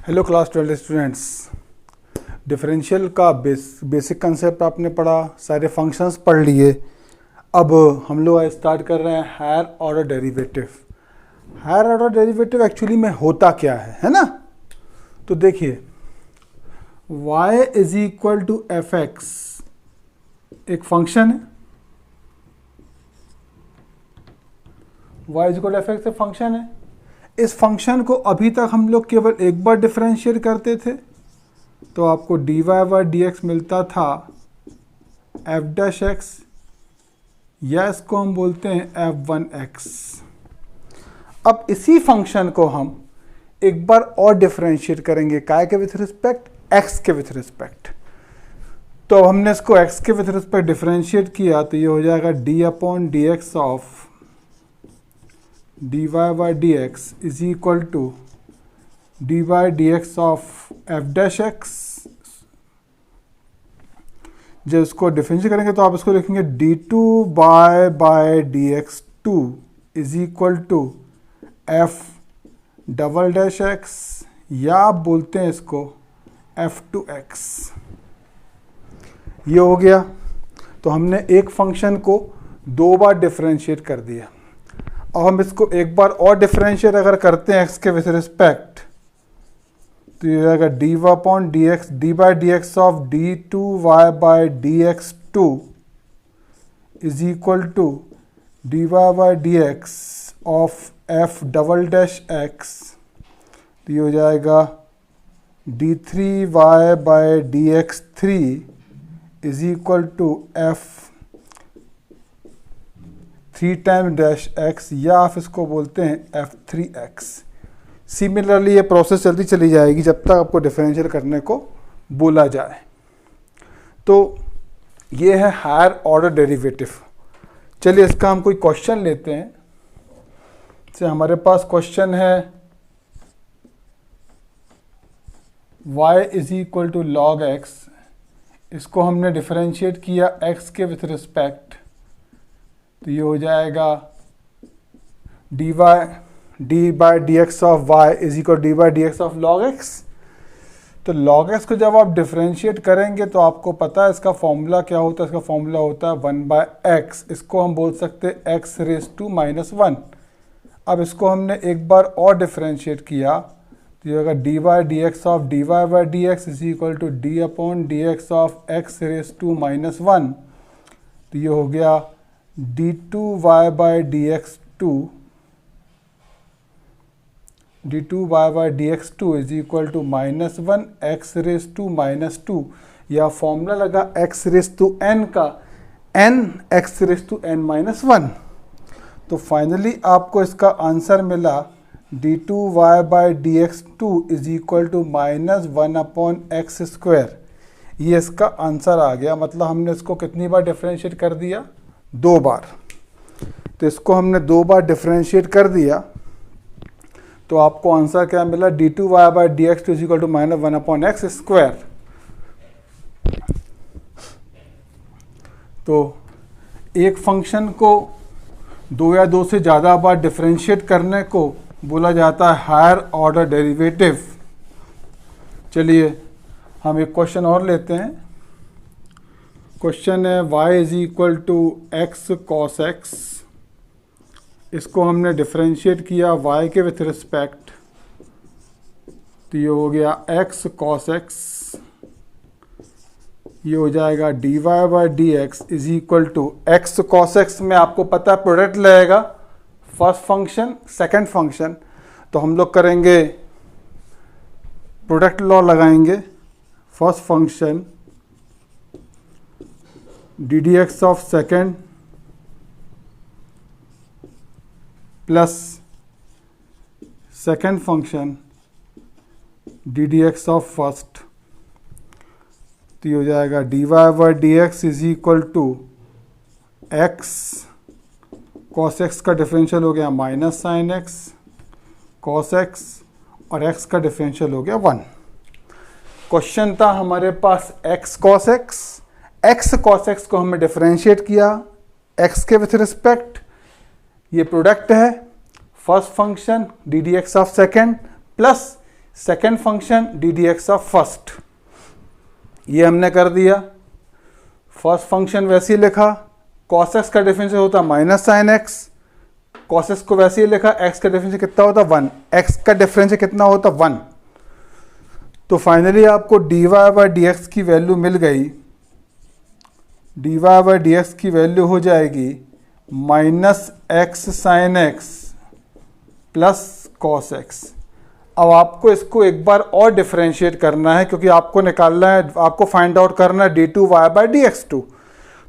Hello class 12 students. Differential का basic concept आपने पढ़ा, सारे फंक्शंस पढ़ लिए। अब हम लोग स्टार्ट कर रहे हैं higher order derivative. Higher order derivative actually में होता क्या है ना? तो देखिए, y is equal to f x एक फंक्शन है। y is equal to f x एक फंक्शन है। इस फंक्शन को अभी तक हम लोग केवल एक बार डिफरेंशिएट करते थे, तो आपको d Y by D x मिलता था एफ डैश एक्स, या इसको हम बोलते हैं एफ वन एक्स। अब इसी फंक्शन को हम एक बार और डिफरेंशिएट करेंगे, काय के विथ रिस्पेक्ट? एक्स के विथ रिस्पेक्ट। तो अब हमने इसको एक्स के विथ रिस्पेक्ट डिफरेंशिएट किया, तो ये हो जाएगा d upon d x of d Y by D x is equal to d by D x of f dash x. जब इसको डिफरेंशिएट करेंगे तो आप इसको लिखेंगे d two by d x two is equal to f double dash x, या आप बोलते हैं इसको एफ टू एक्स। ये हो गया। तो हमने एक फंक्शन को दो बार डिफरेंशिएट कर दिया। और हम इसको एक बार और डिफरेंशिएट अगर करते हैं एक्स के विथ रिस्पेक्ट, तो ये आएगा d y upon d x, d by D x of d two y by D x two is equal to d Y by D x of f double dash x. तो ये हो जाएगा d three y by D x three is equal to f three time dash x, या आप इसको बोलते हैं f three x. Similarly ये प्रोसेस चलती चली जाएगी जब तक आपको डिफरेंशियल करने को बोला जाए। तो ये है हायर ऑर्डर डेरिवेटिव। चलिए इसका हम कोई क्वेश्चन लेते हैं। जैसे हमारे पास क्वेश्चन है y is equal to log x. इसको हमने डिफरेंशिएट किया x के विथ रिस्पेक्ट, तो ये हो जाएगा d by D x of y is equal d by D x of log x. तो लॉग एक्स को जब आप डिफरेंशिएट करेंगे तो आपको पता है इसका फॉर्मूला क्या होता है। इसका फॉर्मूला होता है वन बाय एक्स। इसको हम बोल सकते हैं x raise to minus one. अब इसको हमने एक बार और डिफरेंशिएट किया, तो ये होगा d by D x of d Y by D x is equal to d upon d x of x raise to minus one. तो ये हो गया d two y by D x two, d two y by D x two is equal to minus one x raise to minus two, या formula लगा x raise to n का, n x raise to n minus one. तो finally आपको इसका answer मिला d two y by D x two is equal to minus one upon x square. ये इसका answer आ गया। मतलब हमने इसको कितनी बार डिफरेंशिएट कर दिया? दो बार। तो इसको हमने दो बार डिफरेंशिएट कर दिया, तो आपको आंसर क्या मिला? D two y by D x two is equal to minus one upon x square. तो एक फंक्शन को दो या दो से ज़्यादा बार डिफरेंशिएट करने को बोला जाता है हायर ऑर्डर डेरिवेटिव। चलिए हम एक क्वेश्चन और लेते हैं। क्वेश्चन है y is equal to x cos x. इसको हमने डिफरेंशिएट किया y के विथ रिस्पेक्ट, तो ये हो गया x कॉस एक्स। ये हो जाएगा D Y by D x is equal to x cos x में आपको पता है प्रोडक्ट लगेगा फर्स्ट फंक्शन सेकंड फंक्शन। तो हम लोग करेंगे प्रोडक्ट लॉ लगाएंगे। First function D D x of second plus second function D D x of first. तो ये हो जाएगा D Y by D x is equal to x cos x का डिफरेंशियल हो गया minus sine X cos X, और x का differential हो गया वन। क्वेश्चन था हमारे पास x cos X. X cos X को हमने डिफरेंशिएट किया एक्स के विथ रिस्पेक्ट। ये प्रोडक्ट है first function D D x of second plus second function D D x of first, ये हमने कर दिया। फर्स्ट फंक्शन वैसे ही लिखा, कॉस एक्स का डिफरेंशियल होता minus sine X, cos X को वैसे ही लिखा, एक्स का डिफरेंशियल कितना होता 1, एक्स का डिफरेंशियल कितना होता 1। तो फाइनली आपको d Y by D x की वैल्यू मिल गई, d Y by D x की वैल्यू हो जाएगी minus x sine x plus cos x. अब आपको इसको एक बार और डिफरेंशिएट करना है, क्योंकि आपको निकालना है, आपको फाइंड आउट करना है d two y by D x two.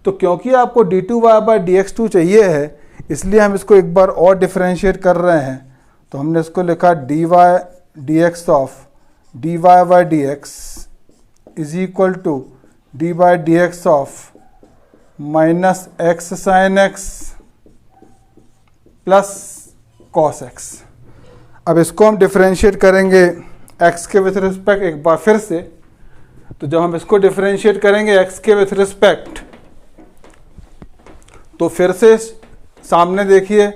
तो क्योंकि आपको d two y by D x two चाहिए है, इसलिए हम इसको एक बार और डिफरेंशिएट कर रहे हैं। तो हमने इसको लिखा d y d x of d Y by D x is equal to d by D x of minus x sine x plus cos x. अब इसको हम डिफरेंशिएट करेंगे x के विथ रिस्पेक्ट एक बार फिर से। तो जब हम इसको डिफरेंशिएट करेंगे x के विथ रिस्पेक्ट, तो फिर से सामने देखिए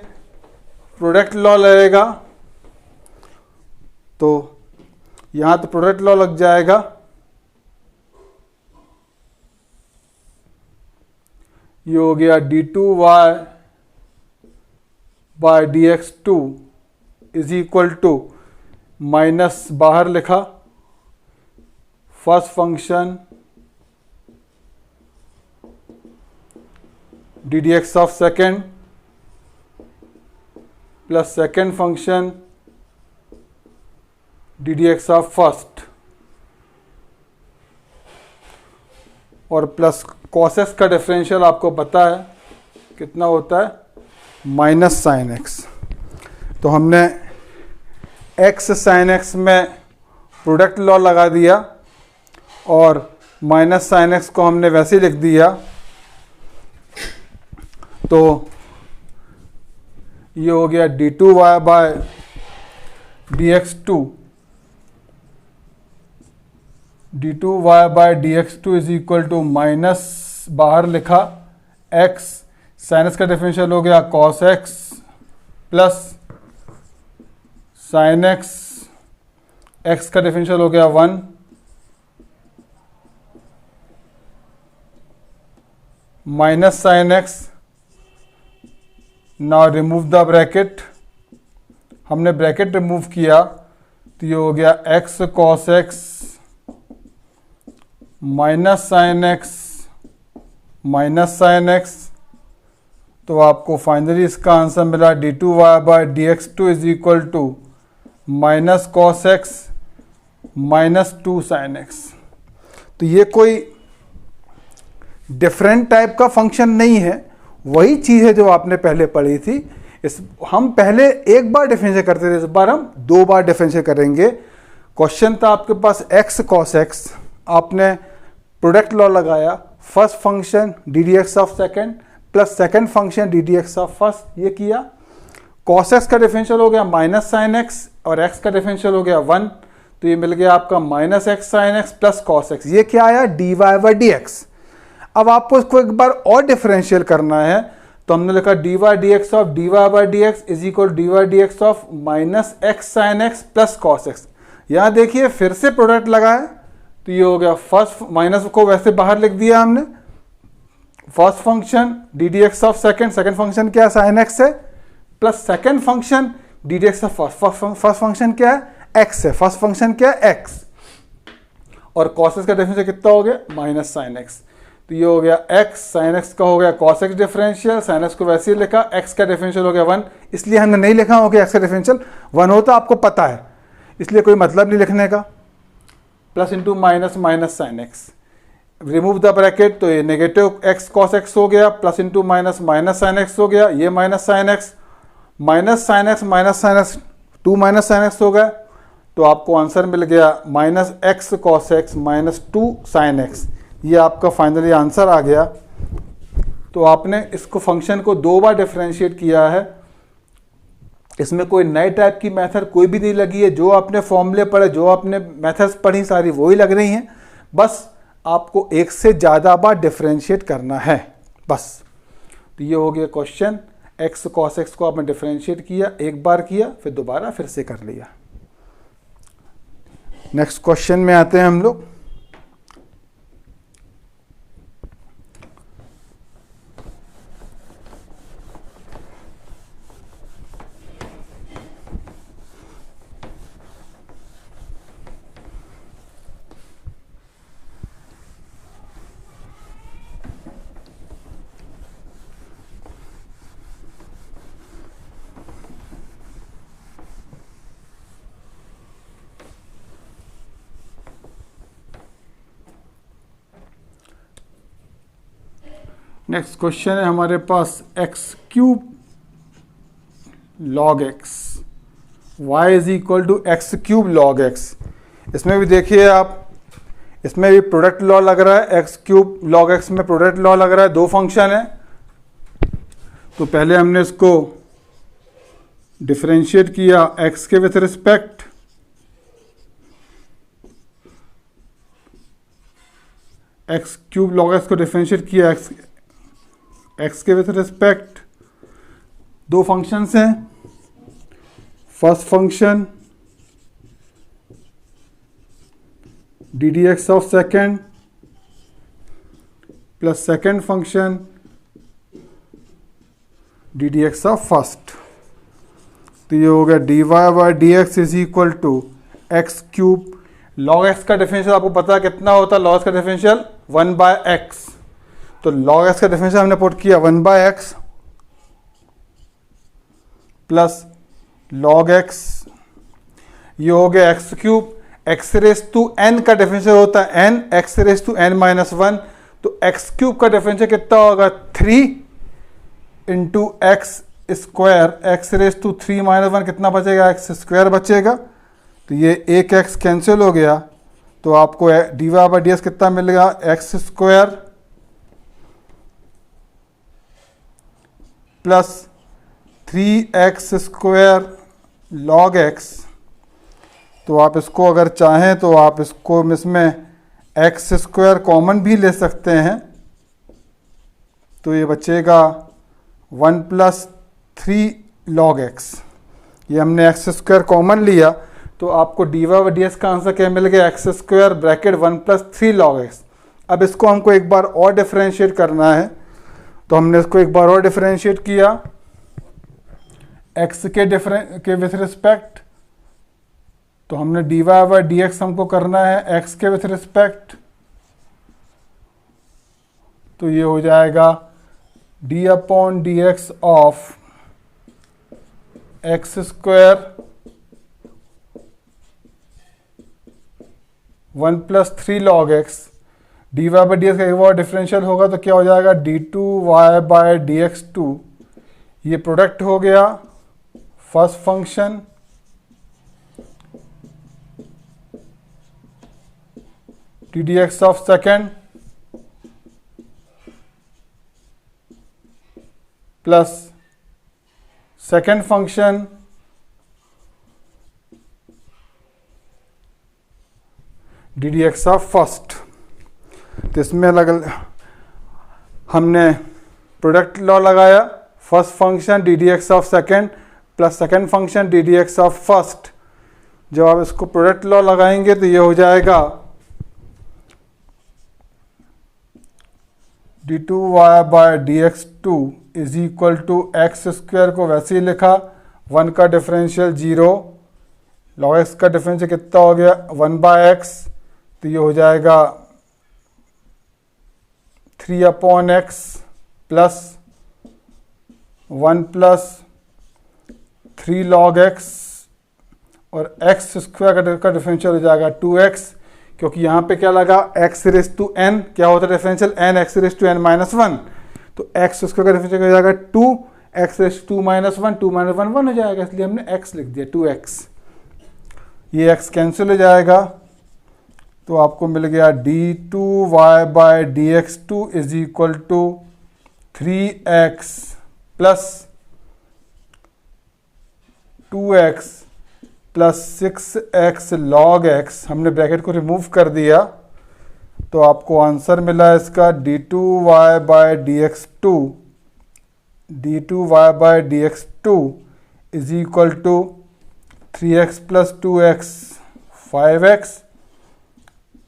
प्रोडक्ट लॉ लगेगा, तो यहां तो प्रोडक्ट लॉ लग जाएगा, ये हो गया d two y by D x two is equal to minus बाहर लिखा first function D D x of second plus second function D D x of first और प्लस कॉस एक्स का differential आपको पता है कितना होता है माइनस साइन एक्स। तो हमने एक्स साइन एक्स में प्रोडक्ट लॉ लगा दिया और माइनस साइन एक्स को हमने वैसे ही लिख दिया। तो ये हो गया d two y by d x two, d two y by d x two is equal to minus बाहर लिखा एक्स, साइन एक्स का डिफरेंशियल हो गया cos x plus sine x, x का डिफरेंशियल हो गया 1 minus sine x. Now remove the bracket, हमने bracket remove किया तो ये हो गया x cos x minus sine x minus sine x. तो आपको फाइनली इसका आंसर मिला d two y by D x two is equal to minus cos x minus 2 sine x. तो ये कोई डिफरेंट टाइप का फंक्शन नहीं है, वही चीज़ है जो आपने पहले पढ़ी थी। इस हम पहले एक बार डिफरेंशिएट करते थे, इस बार हम 2 बार डिफरेंशिएट करेंगे। क्वेश्चन था आपके पास एक्स कॉस एक्स, आपने प्रोडक्ट लॉ लगाया, first function D D x of second plus second function D D x of first, ये किया। कॉस एक्स का डिफरेंशियल हो गया माइनस साइन एक्स और एक्स का डिफरेंशियल हो गया 1, तो ये मिल गया आपका minus x sine x plus cos x. ये क्या आया d Y by D x. अब आपको इसको एक बार और डिफरेंशियल करना है, तो हमने लिखा d y d x of d Y by D x is equal d y d x of minus x sine x plus cos x. यहाँ देखिए फिर से प्रोडक्ट लगाए तो ये हो गया फर्स्ट, माइनस को वैसे बाहर लिख दिया हमने, first function D D x of second, second function क्या है साइन एक्स है, plus second function D D x of first, first function क्या है एक्स है, फर्स्ट फंक्शन क्या है एक्स, और कॉस एक्स का डिफरेंशियल कितना हो गया माइनस साइन एक्स। तो ये हो गया एक्स, साइन एक्स का हो गया cos x differential, sine x को वैसे ही लिखा, एक्स का डिफरेंशियल हो गया 1, इसलिए हमने नहीं लिखा हो कि एक्स का डिफरेंशियल 1 होता, आपको पता है, इसलिए कोई मतलब नहीं लिखने का। Plus into minus minus sine x, remove the bracket, तो ये नेगेटिव एक्स कॉस एक्स हो गया, plus into minus minus sine x हो गया, ये minus sine x minus sine x 2 minus sine x हो गया। तो आपको आंसर मिल गया minus x cos x minus 2 sine x, ये आपका फाइनली आंसर आ गया। तो आपने इसको फंक्शन को 2 बार डिफरेंशिएट किया है, इसमें कोई नए टाइप की मेथड कोई भी नहीं लगी है, जो आपने फॉर्मूले पढ़े, जो आपने मेथड्स पढ़ी सारी वही लग रही हैं, बस आपको एक से ज़्यादा बार डिफरेंशिएट करना है बस। तो ये हो गया क्वेश्चन, एक्स कॉस एक्स को आपने डिफरेंशिएट किया, एक बार किया, फिर दोबारा फिर से कर लिया। नेक्स्ट क्वेश्चन में आते हैं हम लोग। नेक्स्ट क्वेश्चन है हमारे पास X cube log X, Y is equal to x cube log X. इसमें भी देखिए आप, इसमें भी प्रोडक्ट लॉ लग रहा है, एक्स क्यूब लॉग एक्स में प्रोडक्ट लॉ लग रहा है, दो फंक्शन है। तो पहले हमने इसको डिफरेंशिएट किया एक्स के with respect, x cube log x को डिफरेंशिएट किया एक्स के विथ रिस्पेक्ट। दो फंक्शंस हैं, first function D D x of second plus second function D D x of first. तो ये हो गया d Y by D x is equal to x cube log x का differential आपको पता है कितना होता है, लॉग एक्स का डिफरेंशियल 1/x। तो log x का डिफरेंशियल हमने पुट किया 1/x प्लस log x, ये हो गया x cube. X raise to n का डिफरेंशियल होता है n, x raise to n minus 1। तो एक्स क्यूब का डिफरेंशियल कितना होगा 3 into x square, x raise to 3 minus 1 कितना बचेगा, एक्स स्क्वायर बचेगा। तो ये एक एक्स कैंसिल हो गया, तो आपको d Y by D x कितना मिलेगा, x square plus 3x square log x। तो आप इसको अगर चाहें तो आप इसको इसमें x स्क्वायर कॉमन भी ले सकते हैं, तो ये बचेगा 1 प्लस 3 लॉग x। ये हमने x स्क्वायर कॉमन लिया, तो आपको d Y by D x का आंसर क्या मिल गया, x square bracket 1 plus 3 log x। अब इसको हमको एक बार और डिफरेंशिएट करना है, तो हमने इसको एक बार और डिफरेंशिएट किया x के विथ रिस्पेक्ट। तो हमने d Y by D x हमको करना है x के विथ रिस्पेक्ट, तो ये हो जाएगा d upon d x of x square 1 plus 3 log x। D Y by D x का एक बार डिफरेंशियल होगा तो क्या हो जाएगा d two y by D x two. ये प्रोडक्ट हो गया first function D D x of second plus second function D D x of first. तो इसमें हमने प्रोडक्ट लॉ लगाया, first function D D x of second plus second function D D x of first. जब आप इसको product law लगाएंगे तो ये हो जाएगा d two y by D x two is equal to x square को वैसे ही लिखा, 1 का डिफरेंशियल 0, लॉग एक्स का डिफरेंशियल कितना हो गया 1/x। तो ये हो जाएगा 3 upon x plus 1 plus 3 log x, और एक्स स्क्वायर का डिफरेंशियल हो जाएगा 2x, क्योंकि यहाँ पे क्या लगा x रेस टू n, क्या होता है differential n x raise to n minus 1। तो x स्क्वायर का डिफरेंशियल हो जाएगा 2 x raise to minus 1, 2 minus 1 1 हो जाएगा, इसलिए हमने x लिख दिया 2x। ये x कैंसिल हो जाएगा, तो आपको मिल गया d two y by D x two is equal to 3x plus 2x plus 6x log x। हमने ब्रैकेट को रिमूव कर दिया, तो आपको आंसर मिला इसका d two y by D x two is equal to 3x plus 2x 5x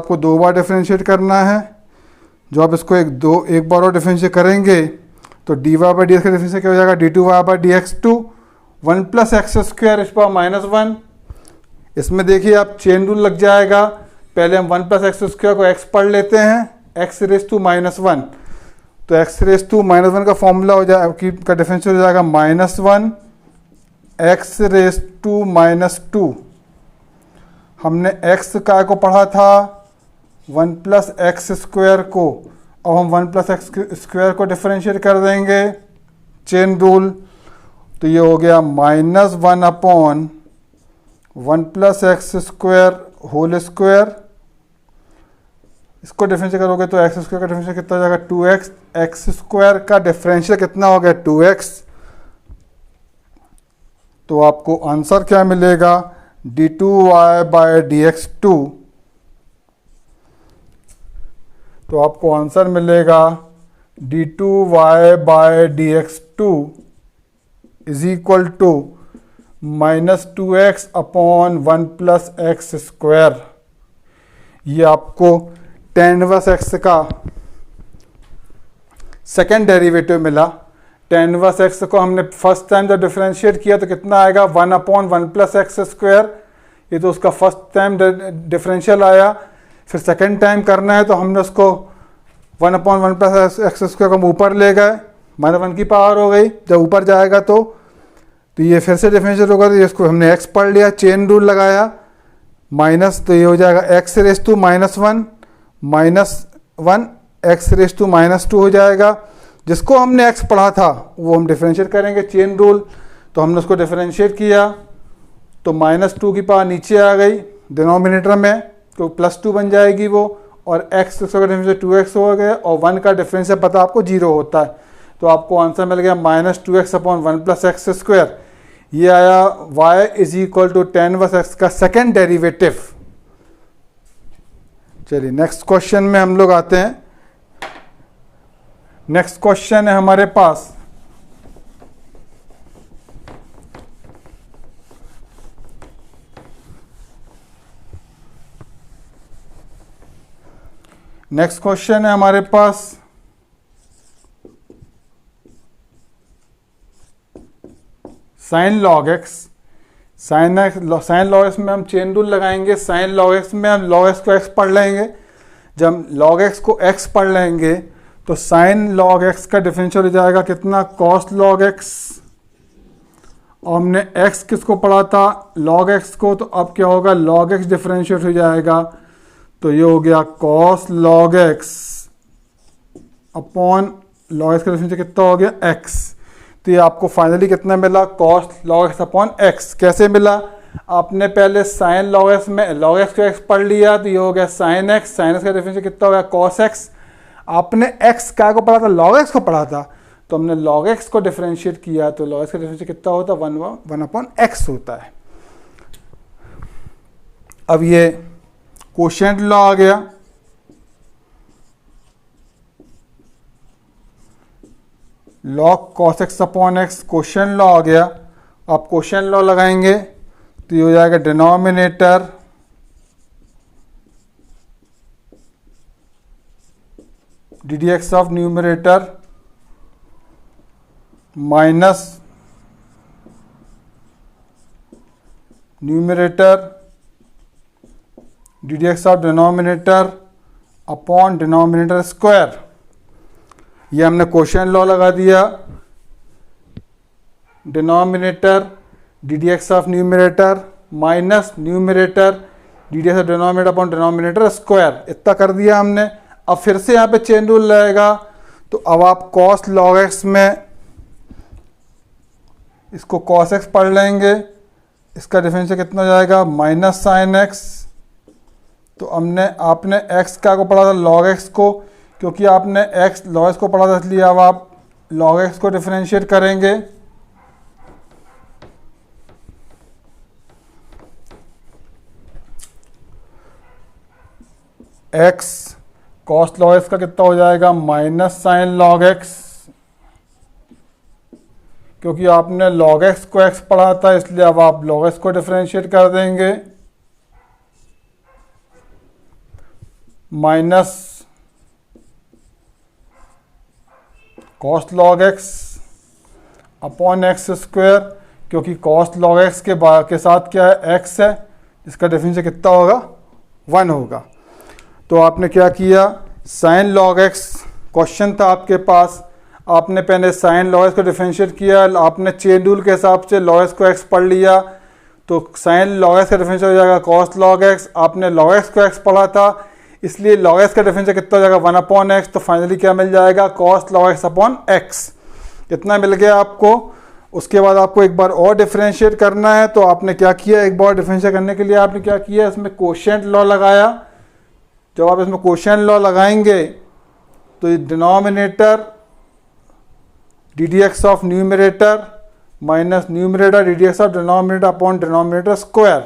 आपको 2 बार differentiate करना है। जो आप इसको एक बार और डिफरेंशिएट करेंगे तो d Y by D x का डिफरेंशिएट क्या हो जाएगा, d two y by D x two 1 plus x square इस पावर -1। इसमें देखिए आप चेन रूल लग जाएगा। पहले हम 1 प्लस एक्स स्क्वायर को x पढ़ लेते हैं, x रेस टू -1। तो x रेस टू -1 का फॉर्मूला हो जाएगा, का डिफरेंशियल हो जाएगा -1 x रेस टू -2। हमने x का को पढ़ा था 1 प्लस एक्स स्क्वायर को, अब हम 1 प्लस एक्स स्क्वायर को डिफरेंशिएट कर देंगे, चेन रूल। तो ये हो गया -1 upon 1 plus x square whole square. इसको डिफरेंशिएट करोगे तो एक्स स्क्वायर का डिफरेंशियल कितना हो जाएगा, 2x। एक्स स्क्वायर का डिफरेंशियल कितना हो गया, 2x। तो आपको आंसर क्या मिलेगा, d2y by D x two. तो आपको आंसर मिलेगा d2y by D x two is equal to -2x upon 1 plus x square. ये आपको tan इनवर्स x का सेकेंड डेरिवेटिव मिला tan इनवर्स x को हमने फर्स्ट टाइम जब डिफरेंशिएट किया तो कितना आएगा 1/1 प्लस एक्स स्क्वायर, ये तो उसका फर्स्ट टाइम डिफरेंशियल आया। फिर सेकेंड टाइम करना है तो हमने उसको 1/1 प्लस एक्स स्क्वायर को हम ऊपर ले गए, -1 की पावर हो गई, जब ऊपर जाएगा तो ये फिर से डिफरेंशियल होगा, तो इसको हमने x पढ़ लिया, चेन रूल लगाया, माइनस, तो ये हो जाएगा x raise to -1 -1 x raise to -2 हो जाएगा। जिसको हमने x पढ़ा था वो हम डिफरेंशिएट करेंगे, चेन रूल, तो हमने उसको डिफरेंशिएट किया तो -2 की पावर नीचे आ गई डिनोमिनेटर में, तो +2 बन जाएगी वो, और x का डिफरेंशियल 2x हो गया, और 1 का डिफरेंशियल पता आपको 0 होता है, तो आपको आंसर मिल गया -2x/1 प्लस एक्स स्क्वायर। ये आया y = tan इनवर्स x का सेकेंड डेरिवेटिव। चलिए नेक्स्ट क्वेश्चन में हम लोग आते हैं। नेक्स्ट क्वेश्चन है हमारे पास sine log X. Sine log X में हम चेन रूल लगाएंगे, साइन लॉग एक्स में हम लॉग एक्स को एक्स पढ़ लेंगे। जब हम लॉग एक्स को एक्स पढ़ लेंगे तो साइन लॉग एक्स का डिफरेंशियल हो जाएगा कितना, कॉस लॉग एक्स, और हमने एक्स किसको पढ़ा था, लॉग एक्स को, तो अब क्या होगा, लॉग एक्स डिफरेंशिएट हो जाएगा, तो ये हो गया cos log x upon log x का डिफरेंशियल कितना हो गया, एक्स। तो ये आपको फाइनली कितना मिला, cos log x upon x. कैसे मिला, आपने पहले साइन लॉग एक्स में लॉग एक्स को एक्स पढ़ लिया, तो ये हो गया साइन एक्स, साइन एक्स का डिफरेंशियल कितना हो गया, कॉस एक्स। आपने एक्स क्या को पढ़ा था, लॉग एक्स को पढ़ा था, तो हमने log x को डिफरेंशिएट किया, तो log x का डिफरेंशिएट कितना होता है, 1/x होता है। अब ये कोशेंट लॉ आ गया, log cos x upon X quotient law आ गया। आप कोशेंट लॉ लगाएंगे तो ये हो जाएगा denominator ddx of numerator minus numerator ddx of denominator upon denominator square. ये हमने क्वेश्चन लॉ लगा दिया, denominator ddx of numerator minus numerator ddx of denominator upon denominator square, इतना कर दिया हमने। अब फिर से यहाँ पे चेन रूल रहेगा, तो अब आप cos log x में इसको cos x पढ़ लेंगे, इसका डिफरेंशियल कितना हो जाएगा, माइनस साइन एक्स। तो आपने x क्या को पढ़ा था, log x को, क्योंकि आपने x log x को पढ़ा था इसलिए अब आप log x को डिफरेंशिएट करेंगे। x cos log x का कितना हो जाएगा, माइनस साइन log x, क्योंकि आपने log x को x पढ़ा था इसलिए अब आप log x को डिफरेंशिएट कर देंगे, minus cos log x upon x square, क्योंकि cos log x के साथ क्या है, x है, इसका डिफरेंशियल कितना होगा, 1 होगा। तो आपने क्या किया, साइन log x क्वेश्चन था आपके पास, आपने पहले साइन log x को डिफरेंशिएट किया, आपने चेन रूल के हिसाब से log x को x पढ़ लिया, तो साइन log x का डिफरेंशियल हो जाएगा cos log x। आपने log x को x पढ़ा था इसलिए log x का डिफरेंशियल कितना हो जाएगा, 1/x। तो फाइनली क्या मिल जाएगा, cos log x upon x, इतना मिल गया आपको। उसके बाद आपको एक बार और डिफरेंशिएट करना है, तो आपने क्या किया, एक बार डिफरेंशिएट करने के लिए आपने क्या किया, इसमें कोशेंट लॉ लगाया। जब आप इसमें कोशेंट लॉ लगाएंगे तो ये denominator ddx of numerator minus numerator ddx of denominator upon denominator square.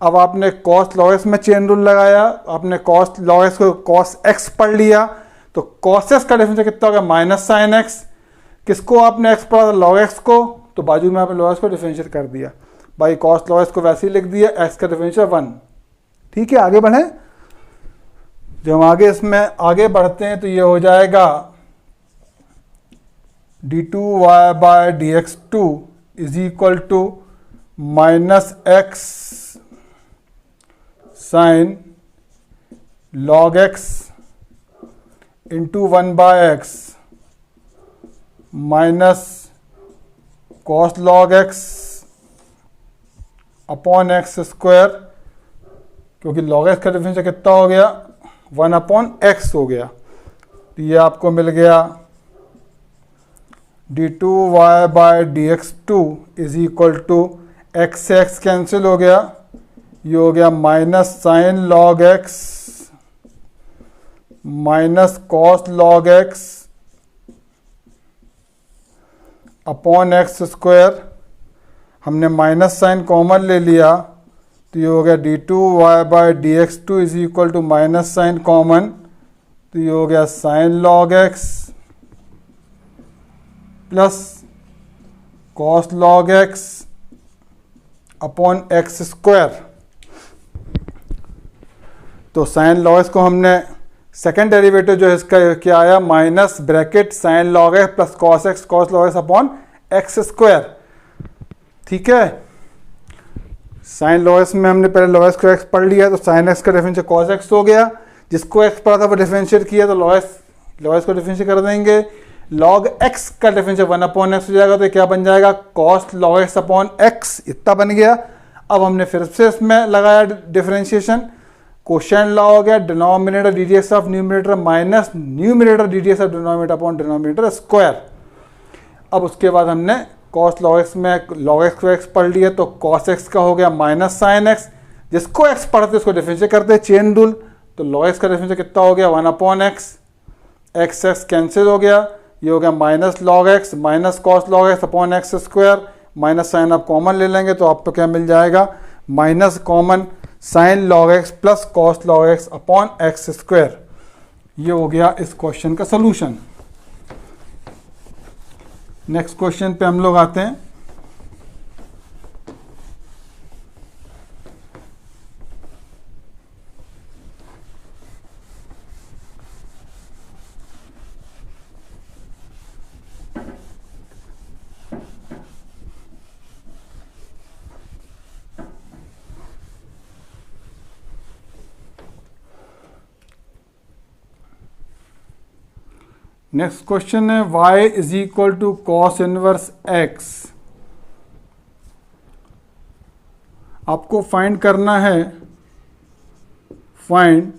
अब आपने cos log x में चेन रूल लगाया, आपने cos log x को cos x पढ़ लिया, तो cos x का डिफरेंशियल कितना होगा, माइनस साइन x। किसको आपने x पढ़ा था, log x को, तो बाजू में आपने log x को डिफरेंशिएट कर दिया भाई, cos log x को वैसे ही लिख दिया, x का डिफरेंशियल 1। ठीक है, आगे बढ़े। जब हम आगे इसमें आगे बढ़ते हैं तो ये हो जाएगा d2y/dx2 is equal to minus x sine log x into 1/x minus cos log x upon x square, क्योंकि लॉग एक्स का डिफरेंशियल कितना हो गया 1/x हो गया। तो ये आपको मिल गया d2y/dx2 is equal to x से एक्स कैंसिल हो गया, ये हो गया minus sine log x minus cos log x upon x square. हमने माइनस साइन कॉमन ले लिया तो ये हो गया d2y/dx2 is equal to minus sine common, तो ये हो गया sine log x plus cos log x upon x square. तो साइन लॉग एक्स को हमने सेकेंड डेरिवेटिव जो है इसका क्या आया minus bracket sign log x plus cos log x upon x square. ठीक है, साइन लॉग एक्स में हमने पहले लॉग एक्स को एक्स पढ़ लिया, तो साइन एक्स का डिफरेंशियल कॉस एक्स हो गया, जिसको एक्स पढ़ा था वो डिफरेंशिएट किया तो लॉग एक्स को डिफरेंशिएट कर देंगे। लॉग एक्स का डिफरेंशियल 1/x हो जाएगा, तो क्या बन जाएगा cos log x upon x, इतना बन गया। अब हमने फिर से इसमें लगाया डिफरेंशिएशन, क्वेश्चन लॉ हो गया denominator D D x of numerator minus numerator D D x of denominator upon denominator square. अब उसके बाद हमने कॉस लॉग एक्स में लॉग एक्स को एक्स पढ़ लिया, तो कॉस एक्स का हो गया माइनस साइन एक्स, जिसको एक्स पढ़ते उसको डिफरेंशिएट करते चेन रूल, तो लॉग एक्स का डिफरेंशियल कितना हो गया 1/x, एक्स एक्स कैंसिल हो गया, ये हो गया minus log x minus cos log x upon x square, minus sine आप कॉमन ले लेंगे तो आपको क्या मिल जाएगा minus common sine log x plus cos log x upon x square. ये हो गया इस क्वेश्चन का सोल्यूशन। नेक्स्ट क्वेश्चन पे हम लोग आते हैं। नेक्स्ट क्वेश्चन है y is equal to cos inverse x। आपको फाइंड करना है फाइंड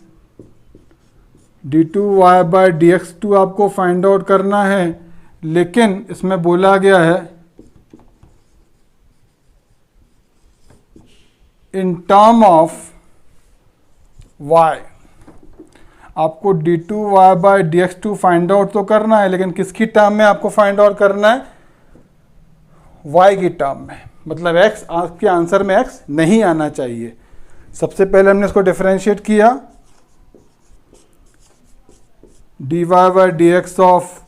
d2y/dx2 आपको फाइंड आउट करना है, लेकिन इसमें बोला गया है इन टर्म ऑफ y। आपको d2y/dx2 फाइंड आउट तो करना है, लेकिन किसकी टर्म में आपको फाइंड आउट करना है y की टर्म में, मतलब x आपके आंसर में x नहीं आना चाहिए। सबसे पहले हमने इसको डिफरेंशिएट किया dy/dx of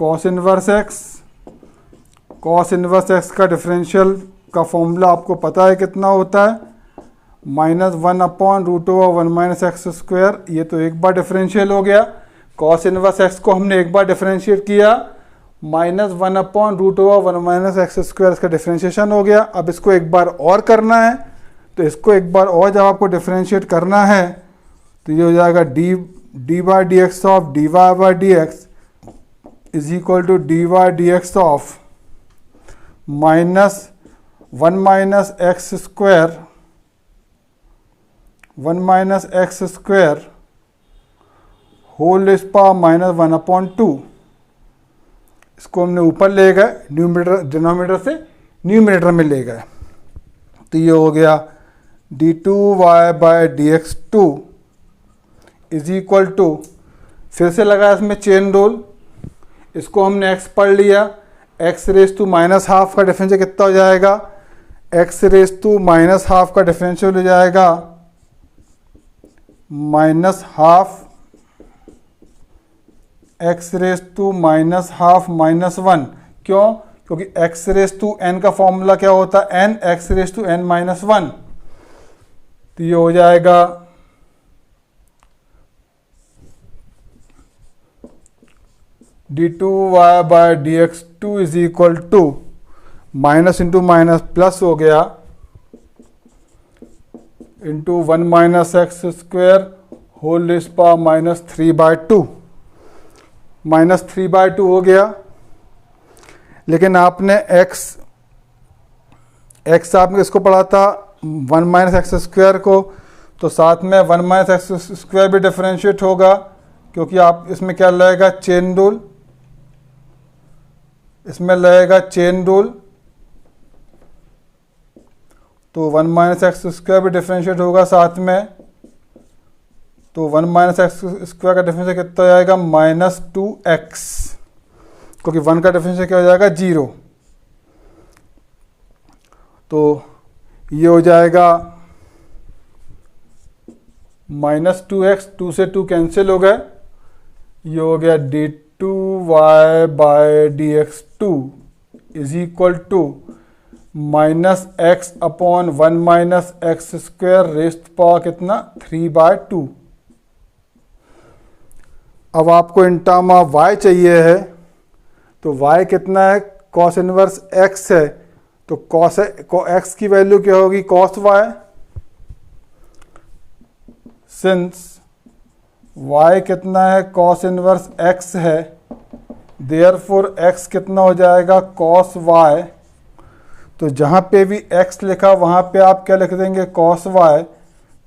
cos inverse x। cos inverse x का डिफरेंशियल का फॉर्मूला आपको पता है कितना होता है -1/√1 - x स्क्वायर। ये तो एक बार डिफरेंशियल हो गया। cos इनवर्स x को हमने एक बार डिफरेंशिएट किया -1/√1 - x स्क्वायर, इसका डिफरेंशिएशन हो गया। अब इसको एक बार और करना है, तो इसको एक बार और जब आपको डिफरेंशिएट करना है तो ये हो जाएगा d/dx of dy/dx is equal to dy/dx of -1 - x square 1 - x square whole power -1/2। इसको हमने ऊपर ले गए न्यूमरेटर डिनोमिनेटर से न्यूमरेटर में ले गए, तो ये हो गया d2y/dx2 इज इक्वल टू, फिर से लगा इसमें चेन रूल, इसको हमने x पढ़ लिया, x⁻⁻½ का डिफरेंशियल कितना हो जाएगा x⁻⁻½ का डिफरेंशियल हो जाएगा -½ x⁻⁻1। क्यों? क्योंकि x⁻n का फॉर्मूला क्या होता है n x⁻n-1। तो ये हो जाएगा d two y by d x two is equal to minus into minus plus हो गया into 1 minus x square whole raise power minus 3/2 minus 3/2 हो गया। लेकिन आपने x आपने इसको पढ़ा था 1 माइनस एक्स स्क्वायर को, तो साथ में 1 माइनस एक्स स्क्वायर भी डिफरेंशिएट होगा, क्योंकि आप इसमें क्या लगेगा, चेन रूल, इसमें लगेगा चेन रूल। तो 1 माइनस एक्स स्क्वायर भी डिफरेंशिएट होगा साथ में। तो 1 माइनस एक्स स्क्वायर का डिफरेंशिएट कितना हो जाएगा, -2x, क्योंकि 1 का डिफरेंशिएट क्या हो जाएगा, 0। तो ये हो जाएगा -2x, 2 से 2 कैंसिल हो गए, ये हो गया d2y by dx2 is equal to -x upon 1 minus x square raised power कितना, 3/2। अब आपको इन टर्म ऑफ y चाहिए है, तो y कितना है, cos इनवर्स x है, तो cos x की वैल्यू क्या होगी, cos y। सिंस y कितना है, cos इनवर्स x है, देयरफॉर x कितना हो जाएगा, cos y। तो जहाँ पे भी x लिखा वहाँ पे आप क्या लिख देंगे, cos y।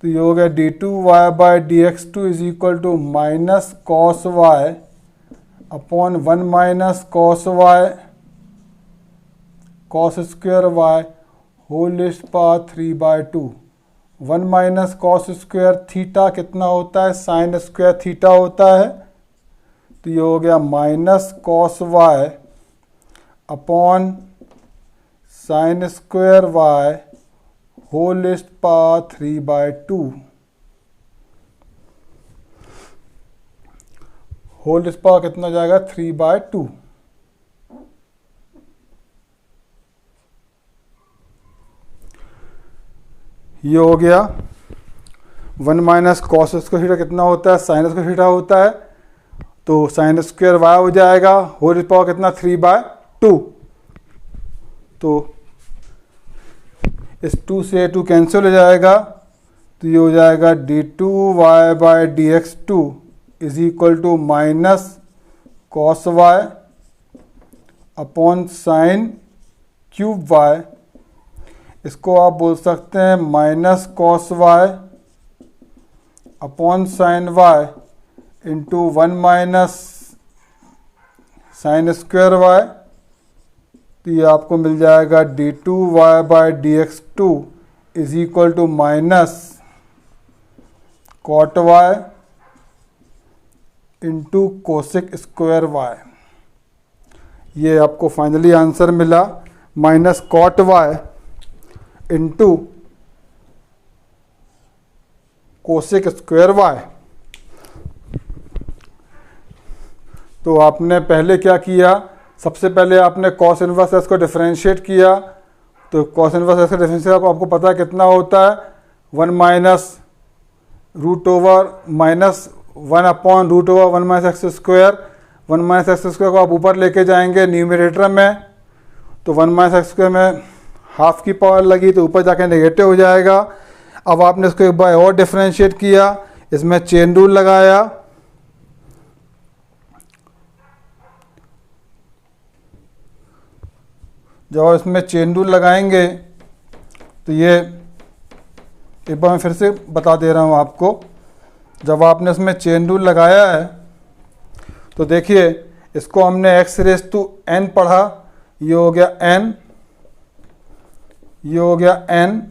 तो ये हो गया d2y by dx2 is equal to minus cos y upon 1 minus cos y cos square y whole raised power 3/2। 1 minus cos square theta कितना होता है, साइन स्क्वायर थीटा होता है। तो ये हो गया minus cos y upon sine square y whole raised power 3/2। Whole raised power कितना हो जाएगा, 3/2। ये हो गया 1 माइनस कॉस स्क्वायर थीटा कितना होता है, साइन स्क्वायर थीटा होता है। तो साइन स्क्वायर वाई हो जाएगा, होल रेज़्ड पावर कितना, 3/2। तो इस 2 से 2 कैंसिल हो जाएगा, तो ये हो जाएगा d2y by dx2 is equal to minus cos y upon sine cube y. इसको आप बोल सकते हैं minus cos y upon sine y into 1 minus sine square y. तो ये आपको मिल जाएगा d2y by dx2 is equal to minus cot y into cosec square y. ये आपको फाइनली आंसर मिला minus cot y into cosec square y. तो आपने पहले क्या किया, सबसे पहले आपने कॉस इनवर्स एक्स को डिफरेंशिएट किया। तो कॉस इनवर्स एक्स का डिफरेंशिएट आपको पता है कितना होता है, 1 minus root over minus 1 upon root over 1 minus x square. 1 minus x square को आप ऊपर लेके जाएंगे न्यूमरेटर में, तो 1 माइनस एक्स स्क्वायर में हाफ की पावर लगी तो ऊपर जाके नेगेटिव हो जाएगा। अब आपने इसको एक बार और डिफरेंशिएट किया, इसमें चेन रूल लगाया। जब आप इसमें चेन रूल लगाएंगे तो ये एक बार मैं फिर से बता दे रहा हूँ आपको। जब आपने इसमें चेन रूल लगाया है तो देखिए इसको हमने x रेज़ टू n पढ़ा, ये हो गया n, ये हो गया n,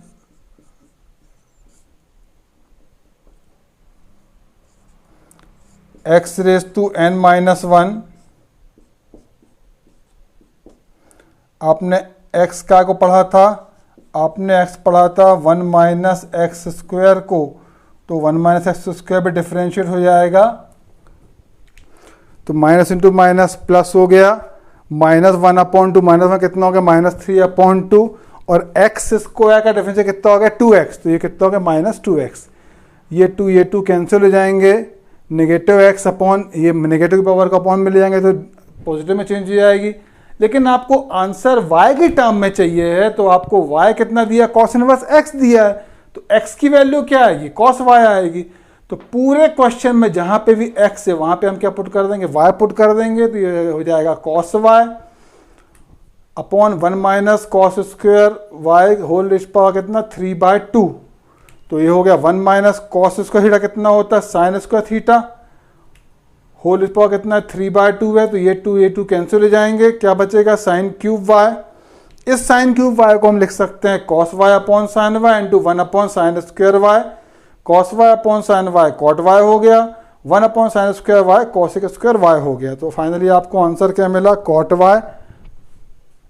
x raise to n minus 1। आपने x का को पढ़ा था, आपने x पढ़ा था 1 माइनस एक्स स्क्वायर को, तो 1 माइनस एक्स स्क्वायर भी डिफरेंशिएट हो जाएगा। तो माइनस इंटू माइनस प्लस हो गया, माइनस 1 अपॉन 2, माइनस 1 कितना हो गया, -3 अपॉन 2, और एक्स स्क्वायर का डिफरेंशिएट कितना हो गया, 2x। तो ये कितना हो गया, -2x। ये 2 कैंसिल हो जाएंगे, नेगेटिव x अपॉन ये नेगेटिव पावर का अपॉन मिल जाएंगे, तो पॉजिटिव में चेंज हो जाएगी। लेकिन आपको आंसर y की टर्म में चाहिए है, तो आपको y कितना दिया, कॉस इनवर्स x दिया है, तो x की वैल्यू क्या आएगी, कॉस y आएगी। तो पूरे क्वेश्चन में जहां पे भी x है वहां पे हम क्या पुट कर देंगे, y पुट कर देंगे, तो ये हो जाएगा cos y upon 1 minus cos square y whole raise power कितना 3/2। तो ये हो गया 1 माइनस कॉस स्क्वायर थीटा कितना होता है, sine square theta whole raise power कितना 3/2 है। तो ये 2 कैंसिल हो जाएंगे, क्या बचेगा, साइन क्यूब वाई। इस साइन क्यूब वाई को हम लिख सकते हैं cos y upon sine y into 1 upon sine square y. Cos y upon sine y cot y हो गया, 1 upon sine square y cosec square y हो गया। तो फाइनली आपको आंसर क्या मिला, cot y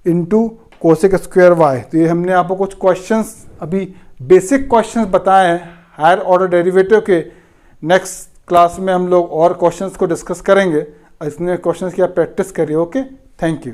into cosec square y. तो ये हमने आपको कुछ क्वेश्चंस अभी बेसिक क्वेश्चंस बताए हैं हायर ऑर्डर डेरिवेटिव के। नेक्स्ट क्लास में हम लोग और क्वेश्चंस को डिस्कस करेंगे। इसमें क्वेश्चंस की आप प्रैक्टिस करिए। Okay, thank you.